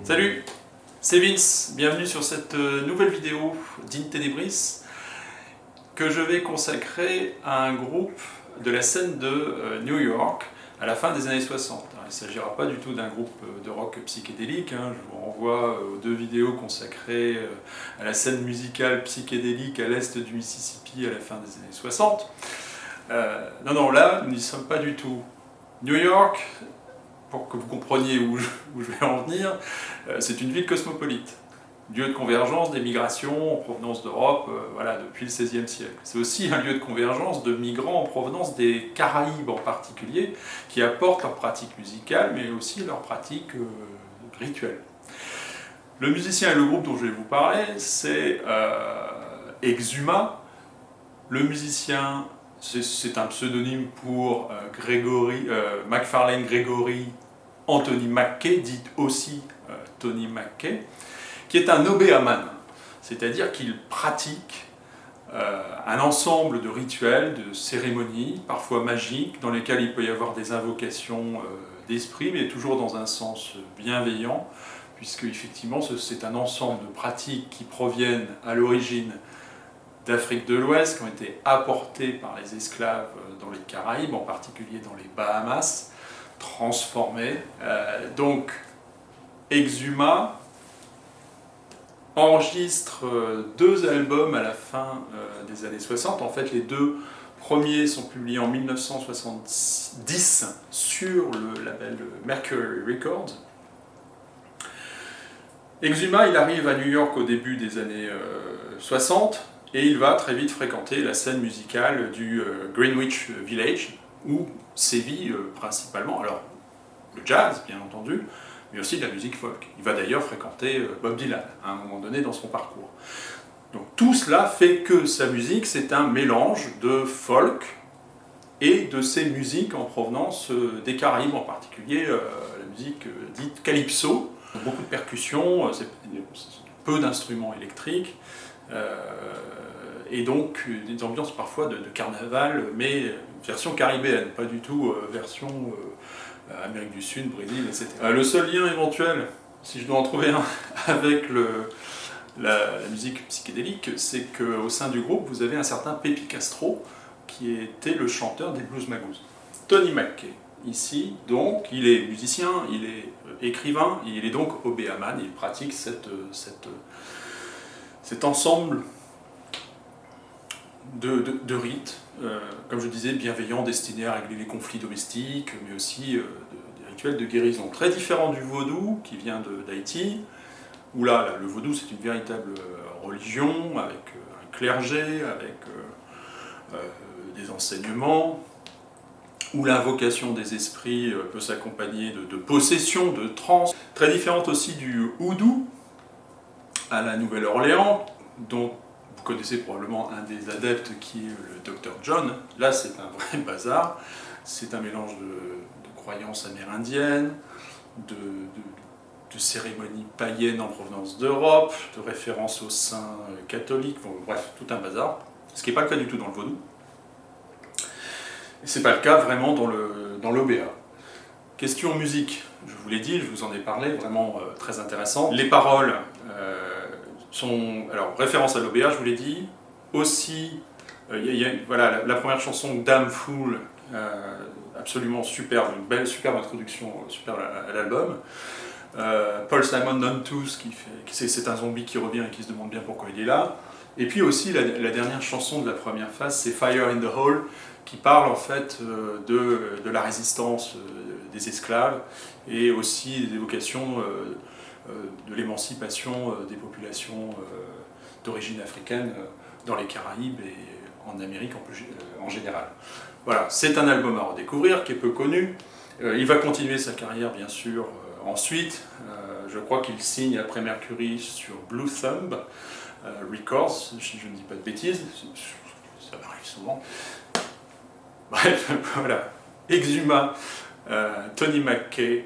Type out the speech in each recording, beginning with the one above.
Salut, c'est Vince, bienvenue sur cette nouvelle vidéo d'In Tenebris que je vais consacrer à un groupe de la scène de New York à la fin des années 60. Alors, il ne s'agira pas du tout d'un groupe de rock psychédélique, je vous renvoie aux deux vidéos consacrées à la scène musicale psychédélique à l'est du Mississippi à la fin des années 60. Non, là, nous n'y sommes pas du tout. New York, pour que vous compreniez où je vais en venir, c'est une ville cosmopolite, lieu de convergence des migrations en provenance d'Europe depuis le XVIe siècle. C'est aussi un lieu de convergence de migrants en provenance des Caraïbes en particulier, qui apportent leurs pratiques musicales, mais aussi leurs pratiques rituelles. Le musicien et le groupe dont je vais vous parler, c'est Exuma. Le musicien, c'est un pseudonyme pour Macfarlane Gregory Anthony McKay, dit aussi Tony McKay, qui est un obéaman, c'est-à-dire qu'il pratique un ensemble de rituels, de cérémonies, parfois magiques, dans lesquels il peut y avoir des invocations d'esprit, mais toujours dans un sens bienveillant, puisque effectivement c'est un ensemble de pratiques qui proviennent à l'origine d'Afrique de l'Ouest, qui ont été apportées par les esclaves dans les Caraïbes, en particulier dans les Bahamas, transformées. Donc Exuma enregistre deux albums à la fin des années 60. En fait, les deux premiers sont publiés en 1970 sur le label Mercury Records. Exuma, il arrive à New York au début des années 60 et il va très vite fréquenter la scène musicale du Greenwich Village, où sévit principalement, alors le jazz bien entendu, mais aussi de la musique folk. Il va d'ailleurs fréquenter Bob Dylan à un moment donné dans son parcours. Donc tout cela fait que sa musique, c'est un mélange de folk et de ces musiques en provenance des Caraïbes, en particulier la musique dite calypso. Beaucoup de percussions, peu d'instruments électriques, et donc des ambiances parfois de carnaval, mais version caribéenne, pas du tout version Amérique du Sud, Brésil, etc. Le seul lien éventuel, si je dois en trouver un, avec la musique psychédélique, c'est qu'au sein du groupe, vous avez un certain Pepe Castro, qui était le chanteur des Blues Magoos. Tony McKay, ici, donc, il est musicien, il est écrivain, il est donc obéaman, il pratique cet ensemble de rites, comme je disais, bienveillants, destinés à régler les conflits domestiques, mais aussi des rituels de guérison. Très différent du vaudou, qui vient d'Haïti, où là, le vaudou, c'est une véritable religion, avec un clergé, avec des enseignements, où l'invocation des esprits peut s'accompagner de possession, de transe. Très différente aussi du houdou, à la Nouvelle-Orléans, dont vous connaissez probablement un des adeptes qui est le Dr John. Là, c'est un vrai bazar. C'est un mélange de croyances amérindiennes, de cérémonies païennes en provenance d'Europe, de références aux saints catholiques, bon, bref, tout un bazar. Ce qui n'est pas le cas du tout dans le vaudou. Et ce n'est pas le cas vraiment dans l'OBA. Question musique, je vous l'ai dit, je vous en ai parlé, vraiment très intéressant. Les paroles sont, alors référence à l'OBA, je vous l'ai dit, aussi, voilà, la première chanson, Damn Fool, absolument superbe, une belle, superbe introduction superbe à l'album. Paul Simon Non-Tooth, c'est un zombie qui revient et qui se demande bien pourquoi il est là. Et puis aussi la dernière chanson de la première phase, c'est Fire in the Hole, qui parle en fait de la résistance des esclaves et aussi des évocations de l'émancipation des populations d'origine africaine dans les Caraïbes et en Amérique en général. Voilà, c'est un album à redécouvrir qui est peu connu. Il va continuer sa carrière bien sûr ensuite. Je crois qu'il signe après Mercury sur Blue Thumb Records, si je ne dis pas de bêtises, ça m'arrive souvent. Bref, voilà. Exuma, Tony McKay,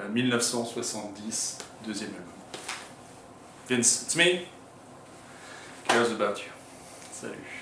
1970, deuxième album. Vince, it's me. Cares about you. Salut.